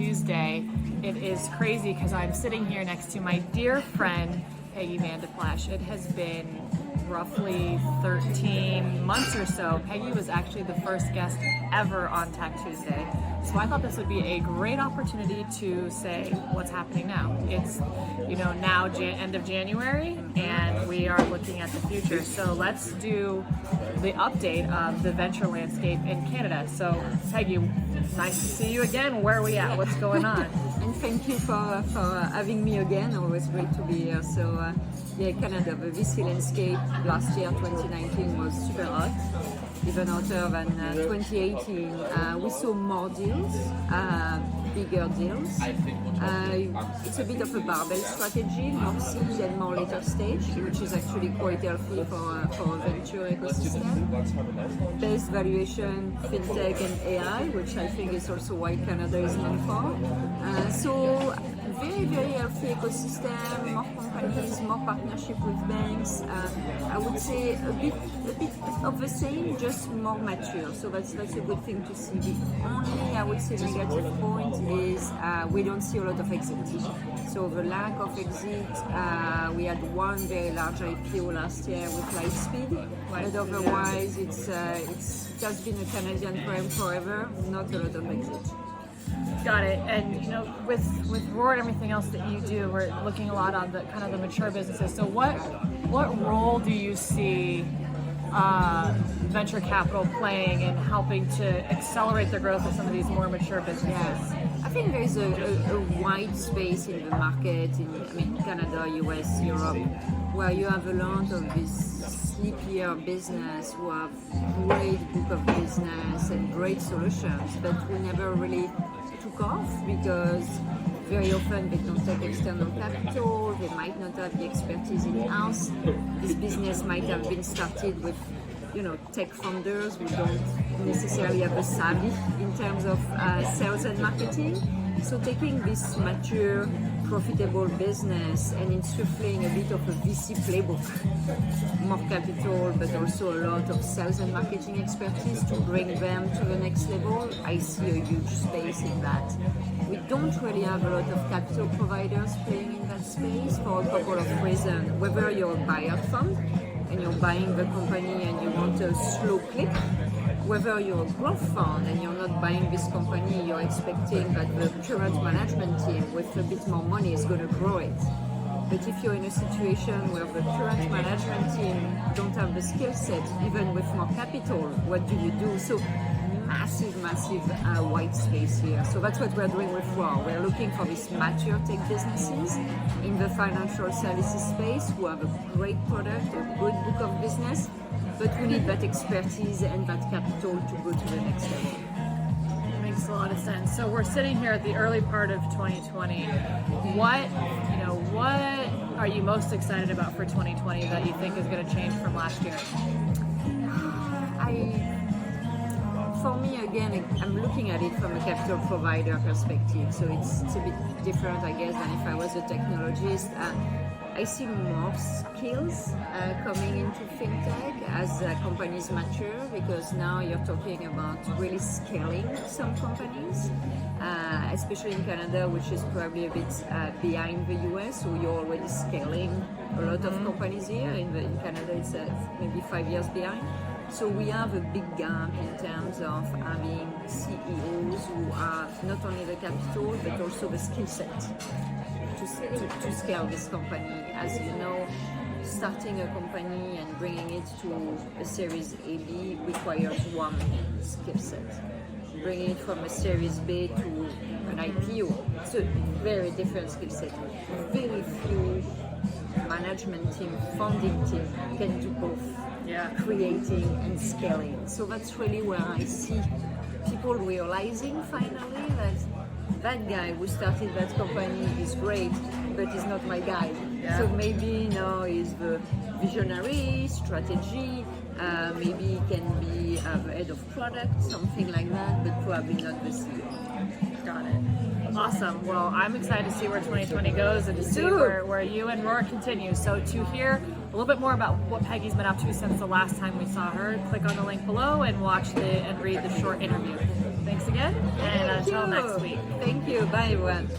Tuesday. It is crazy because I'm sitting here next to my dear friend, Peggy Van De Plassche. It has been roughly 13 months or so. Peggy was actually the first guest ever on Tech Tuesday. So I thought this would be a great opportunity to say what's happening now. It's, now end of January, and we are looking at the future. So let's do the update of the venture landscape in Canada. So Peggy, nice to see you again. Where are we at? What's going on? And thank you for having me again. Always great to be here. So Canada, the VC landscape last year, 2019, was super hot, even hotter than 2018. We saw more deals, bigger deals. It's a bit of a barbell strategy, more seed and more later stage, which is actually quite healthy for a venture ecosystem. Base valuation, fintech and AI, which I think is also why Canada is known for. So very, very healthy ecosystem, more companies, more partnership with banks. I would say a bit of the same, just more mature. So that's a good thing to see. The only, I would say, negative point is we don't see a lot of exit. So the lack of exit, we had one very large IPO last year with Lightspeed, but otherwise it's just been a Canadian prime forever, not a lot of exit. Got it. And with Roar and everything else that you do, we're looking a lot on the kind of the mature businesses. So what role do you see venture capital playing in helping to accelerate the growth of some of these more mature businesses? Yeah. I think there is a wide space in the market in Canada, US, Europe, where you have a lot of this sleepier business who have great book of business and great solutions, but we never really took off because very often they don't take external capital, they might not have the expertise in-house. This business might have been started with tech founders who don't necessarily have a savvy in terms of sales and marketing. So taking this mature, profitable business and insuffling a bit of a VC playbook, more capital, but also a lot of sales and marketing expertise to bring them to the next level, I see a huge space in that. We don't really have a lot of capital providers playing in that space for a couple of reasons. Whether you're a buyout fund and you're buying the company and you want a slow click, whether you're a growth fund and you're not buying this company, you're expecting that the current management team with a bit more money is going to grow it. But if you're in a situation where the current management team don't have the skill set, even with more capital, what do you do? So massive white space here. So that's what we're doing with Roar. We're looking for these mature tech businesses in the financial services space who have a great product, a good book of business, but we need that expertise and that capital to go to the next level. That makes a lot of sense. So we're sitting here at the early part of 2020. What are you most excited about for 2020 that you think is going to change from last year? For me, again, I'm looking at it from a capital provider perspective, so it's a bit different, I guess, than if I was a technologist. I see more skills coming into fintech as companies mature, because now you're talking about really scaling some companies, especially in Canada, which is probably a bit behind the US, so you're already scaling a lot of companies here. In Canada, it's maybe 5 years behind. So we have a big gap in terms of having CEOs who have not only the capital, but also the skill set to scale this company. As you know, starting a company and bringing it to a Series A/B requires one skill set. Bringing it from a Series B to an IPO, it's a very different skill set. Very few management team, funding team can do both. Creating and scaling. So that's really where I see people realizing finally that guy who started that company is great, but he's not my guy. Yeah. So maybe now he's the visionary, strategy, maybe he can be the head of product, something like that, but probably not the CEO. Got it. Awesome. Well, I'm excited to see where 2020 goes and to see where you and Roar continue. So to hear a little bit more about what Peggy's been up to since the last time we saw her, click on the link below and watch and read the short interview. Thanks again, and until Thank you. next week. Thank you. Bye, everyone.